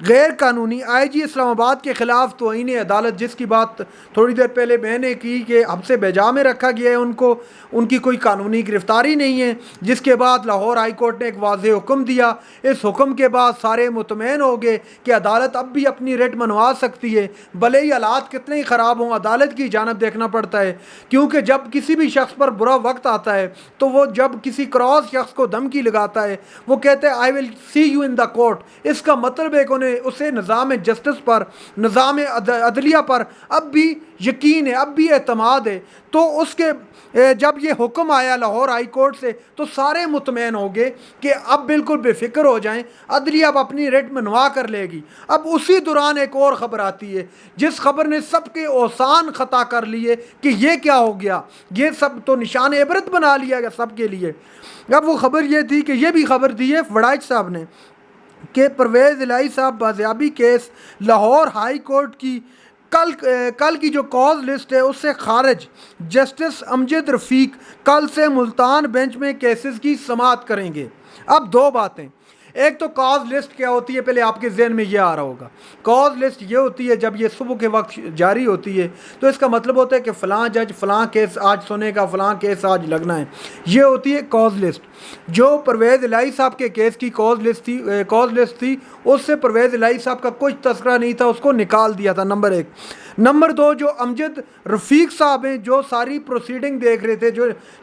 غیر قانونی آئی جی اسلام آباد کے خلاف توہین عدالت، جس کی بات تھوڑی دیر پہلے میں نے کی کہ حبس بیجا میں رکھا گیا ہے ان کی کوئی قانونی گرفتاری نہیں ہے، جس کے بعد لاہور ہائی کورٹ نے ایک واضح حکم دیا۔ اس حکم کے بعد سارے مطمئن ہو گئے کہ عدالت اب بھی اپنی ریٹ منوا سکتی ہے، بھلے ہی حالات کتنے ہی خراب ہوں، عدالت کی جانب دیکھنا پڑتا ہے، کیونکہ جب کسی بھی شخص پر برا وقت آتا ہے تو وہ جب کسی کراس شخص کو دھمکی لگاتا ہے، وہ کہتے ہیں آئی ول سی یو ان دا کورٹ، اس کا مطلب ہے کہ اسے نظام جسٹس پر، نظام عدلیہ پر اب بھی یقین ہے، اب بھی اعتماد ہے۔ تو اس کے جب یہ حکم آیا لاہور ہائی کورٹ سے تو سارے مطمئن ہو گئے کہ اب بالکل بے فکر ہو جائیں، عدلیہ اب اپنی ریٹ منوا کر لے گی۔ اب اسی دوران ایک اور خبر آتی ہے جس خبر نے سب کے اوسان خطا کر لیے کہ یہ کیا ہو گیا، یہ سب تو نشان عبرت بنا لیا گیا سب کے لیے۔ اب وہ خبر یہ تھی کہ یہ بھی خبر دی ہے وڑائچ صاحب نے کہ پرویز الہی صاحب بازیابی کیس لاہور ہائی کورٹ کی کل کی جو کاز لسٹ ہے اس سے خارج، جسٹس امجد رفیق کل سے ملتان بینچ میں کیسز کی سماعت کریں گے۔ اب دو باتیں، ایک تو کاز لسٹ کیا ہوتی ہے، پہلے آپ کے ذہن میں یہ آ رہا ہوگا۔ کاز لسٹ یہ ہوتی ہے جب یہ صبح کے وقت جاری ہوتی ہے تو اس کا مطلب ہوتا ہے کہ فلاں جج فلاں کیس آج سنے گا، فلاں کیس آج لگنا ہے، یہ ہوتی ہے کاز لسٹ۔ جو پرویز الہی صاحب کے کیس کی کاز لسٹ تھی اس سے پرویز الہی صاحب کا کوئی تذکرہ نہیں تھا، اس کو نکال دیا تھا، نمبر ایک۔ نمبر دو، جو امجد رفیق صاحب ہیں جو ساری پروسیڈنگ دیکھ رہے تھے،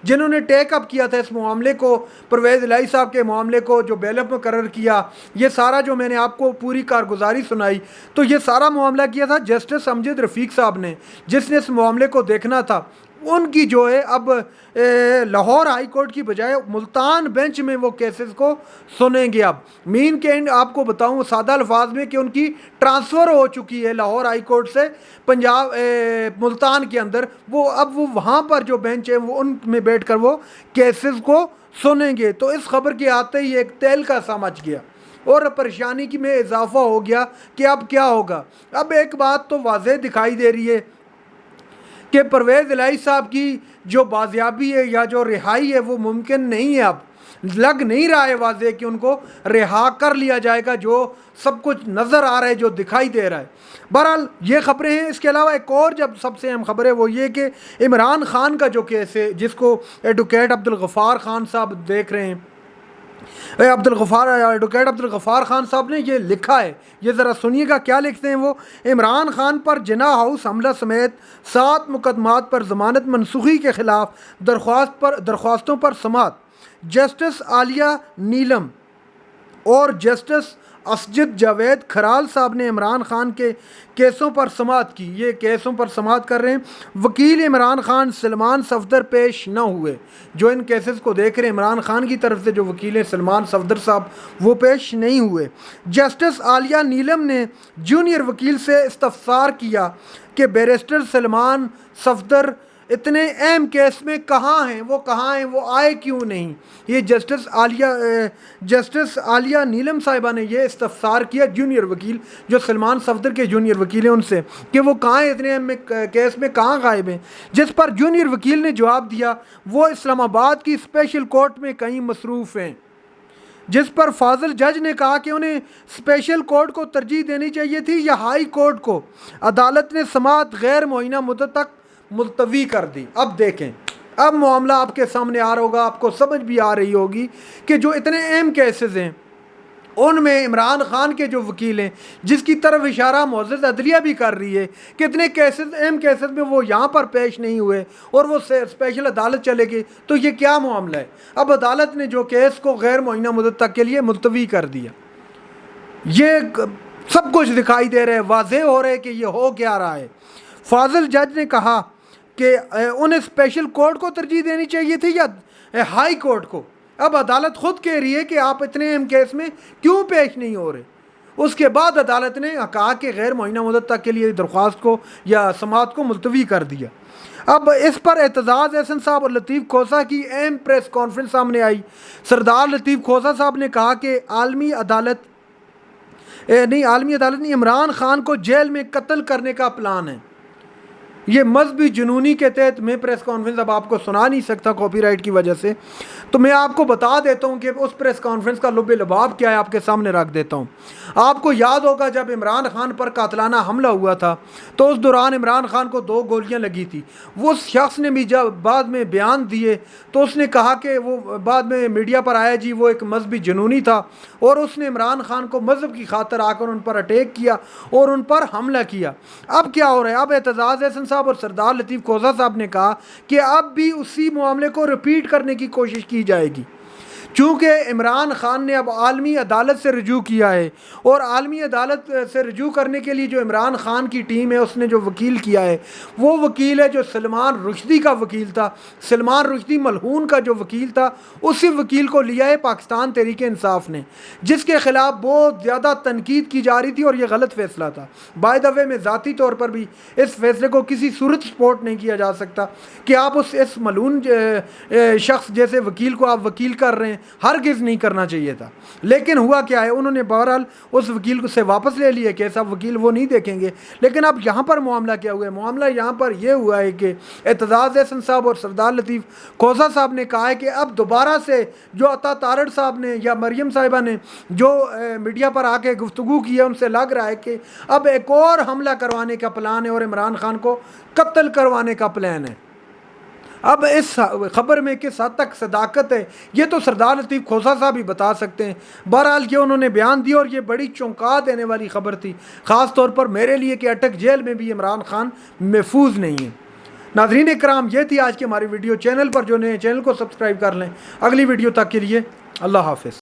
جنہوں نے ٹیک اپ کیا تھا اس معاملے کو، پرویز الہی صاحب کے معاملے کو، جو بیل اپ مقرر کیا، یہ سارا جو میں نے آپ کو پوری کارگزاری سنائی، تو یہ سارا معاملہ کیا تھا جسٹس امجد رفیق صاحب نے، جس نے اس معاملے کو دیکھنا تھا۔ ان کی جو ہے اب لاہور ہائی کورٹ کی بجائے ملتان بینچ میں وہ کیسز کو سنیں گے۔ اب مین کے اینڈ آپ کو بتاؤں سادہ الفاظ میں کہ ان کی ٹرانسفر ہو چکی ہے لاہور ہائی کورٹ سے پنجاب ملتان کے اندر، وہ اب وہ وہاں پر جو بینچ ہے وہ ان میں بیٹھ کر وہ کیسز کو سنیں گے۔ تو اس خبر کے آتے ہی ایک تیل کا سا مچ گیا اور پریشانی کی میں اضافہ ہو گیا کہ اب کیا ہوگا۔ اب ایک بات تو واضح دکھائی دے رہی ہے کہ پرویز الہی صاحب کی جو بازیابی ہے یا جو رہائی ہے وہ ممکن نہیں ہے، اب لگ نہیں رہا ہے واضح کہ ان کو رہا کر لیا جائے گا، جو سب کچھ نظر آ رہا ہے، جو دکھائی دے رہا ہے۔ بہرحال یہ خبریں ہیں۔ اس کے علاوہ ایک اور جب سب سے اہم خبر ہے وہ یہ کہ عمران خان کا جو کیس ہے، جس کو ایڈوکیٹ عبدالغفار خان صاحب دیکھ رہے ہیں، ایڈوکیٹ عبدالغفار خان صاحب نے یہ لکھا ہے، یہ ذرا سنیے گا کیا لکھتے ہیں وہ۔ عمران خان پر جناح ہاؤس حملہ سمیت 7 مقدمات پر ضمانت منسوخی کے خلاف درخواستوں پر سماعت۔ جسٹس عالیہ نیلم اور جسٹس اسجد جاوید کھرال صاحب نے عمران خان کے کیسوں پر سماعت کی۔ یہ کیسوں پر سماعت کر رہے ہیں۔ وکیل عمران خان سلمان صفدر پیش نہ ہوئے، جو ان کیسز کو دیکھ رہے ہیں عمران خان کی طرف سے جو وکیل ہیں سلمان صفدر صاحب، وہ پیش نہیں ہوئے۔ جسٹس عالیہ نیلم نے جونیئر وکیل سے استفسار کیا کہ بیرسٹر سلمان صفدر اتنے اہم کیس میں کہاں ہیں، وہ آئے کیوں نہیں۔ یہ جسٹس عالیہ نیلم صاحبہ نے یہ استفسار کیا جونیئر وکیل جو سلمان صفدر کے جونیئر وکیل ہیں ان سے کہ وہ کہاں ہیں، اتنے اہم کیس میں کہاں غائب ہیں، جس پر جونیئر وکیل نے جواب دیا وہ اسلام آباد کی اسپیشل کورٹ میں کہیں مصروف ہیں، جس پر فاضل جج نے کہا کہ انہیں اسپیشل کورٹ کو ترجیح دینی چاہیے تھی یا ہائی کورٹ کو۔ عدالت نے سماعت غیر معینہ مدت تک ملتوی کر دی۔ اب دیکھیں، اب معاملہ آپ کے سامنے آ رہا ہوگا، آپ کو سمجھ بھی آ رہی ہوگی کہ جو اتنے اہم کیسز ہیں ان میں عمران خان کے جو وکیل ہیں، جس کی طرف اشارہ معزز عدلیہ بھی کر رہی ہے کہ اتنے کیسز اہم کیسز میں وہ یہاں پر پیش نہیں ہوئے اور وہ اسپیشل عدالت چلے گئے، تو یہ کیا معاملہ ہے۔ اب عدالت نے جو کیس کو غیر معینہ مدت تک کے لیے ملتوی کر دیا، یہ سب کچھ دکھائی دے رہا ہے، واضح ہو رہا ہے کہ یہ ہو کیا رہا ہے۔ فاضل جج نے کہا کہ انہیں اسپیشل کورٹ کو ترجیح دینی چاہیے تھی یا ہائی کورٹ کو۔ اب عدالت خود کہہ رہی ہے کہ آپ اتنے اہم کیس میں کیوں پیش نہیں ہو رہے۔ اس کے بعد عدالت نے کہا کہ غیر معینہ مدت تک کے لیے درخواست کو یا سماعت کو ملتوی کر دیا۔ اب اس پر اعتزاز احسن صاحب اور لطیف کھوسہ کی اہم پریس کانفرنس سامنے آئی۔ سردار لطیف کھوسہ صاحب نے کہا کہ عالمی عدالت نہیں، عمران خان کو جیل میں قتل کرنے کا پلان ہے۔ یہ مذہبی جنونی کے تحت میں پریس کانفرنس اب آپ کو سنا نہیں سکتا کاپی رائٹ کی وجہ سے، تو میں آپ کو بتا دیتا ہوں کہ اس پریس کانفرنس کا لب لباب کیا ہے، آپ کے سامنے رکھ دیتا ہوں۔ آپ کو یاد ہوگا جب عمران خان پر قاتلانہ حملہ ہوا تھا تو اس دوران عمران خان کو 2 گولیاں لگی تھی۔ وہ شخص نے بھی جب بعد میں بیان دیے تو اس نے کہا کہ وہ بعد میں میڈیا پر آیا جی وہ ایک مذہبی جنونی تھا، اور اس نے عمران خان کو مذہب کی خاطر آ کر ان پر اٹیک کیا اور ان پر حملہ کیا۔ اب کیا ہو رہا ہے؟ اب اعتزاز احسن صاحب اور سردار لطیف کھوسہ صاحب نے کہا کہ اب بھی اسی معاملے کو رپیٹ کرنے کی کوشش کی جائے گی، چونکہ عمران خان نے اب عالمی عدالت سے رجوع کیا ہے، اور عالمی عدالت سے رجوع کرنے کے لیے جو عمران خان کی ٹیم ہے اس نے جو وکیل کیا ہے وہ وکیل ہے جو سلمان رشدی کا وکیل تھا۔ سلمان رشدی ملعون کا جو وکیل تھا اسی وکیل کو لیا ہے پاکستان تحریک انصاف نے، جس کے خلاف بہت زیادہ تنقید کی جا رہی تھی، اور یہ غلط فیصلہ تھا۔ بائی دا وے میں ذاتی طور پر بھی اس فیصلے کو کسی صورت سپورٹ نہیں کیا جا سکتا کہ آپ اس ملعون شخص جیسے وکیل کو آپ وکیل کر رہے ہیں، ہرگز نہیں کرنا چاہیے تھا۔ لیکن ہوا کیا ہے، انہوں نے بہرحال اس وکیل کو سے واپس لے لیا کہ ایسا وکیل وہ نہیں دیکھیں گے۔ لیکن اب یہاں پر معاملہ کیا ہوا ہے؟ معاملہ یہاں پر یہ ہوا ہے کہ اعتزاز احسن صاحب اور سردار لطیف کھوسہ صاحب نے کہا ہے کہ اب دوبارہ سے جو عطا تارڑ صاحب نے یا مریم صاحبہ نے جو میڈیا پر آ کے گفتگو کی ہے، ان سے لگ رہا ہے کہ اب ایک اور حملہ کروانے کا پلان ہے اور عمران خان کو قتل کروانے کا پلان ہے۔ اب اس خبر میں کس حد تک صداقت ہے یہ تو سردار لطیف کھوسہ صاحب ہی بتا سکتے ہیں۔ بہرحال یہ انہوں نے بیان دیا اور یہ بڑی چونکا دینے والی خبر تھی، خاص طور پر میرے لیے کہ اٹک جیل میں بھی عمران خان محفوظ نہیں ہے۔ ناظرین اکرام، یہ تھی آج کی ہماری ویڈیو۔ چینل پر جو نئے چینل کو سبسکرائب کر لیں۔ اگلی ویڈیو تک کے لیے اللہ حافظ۔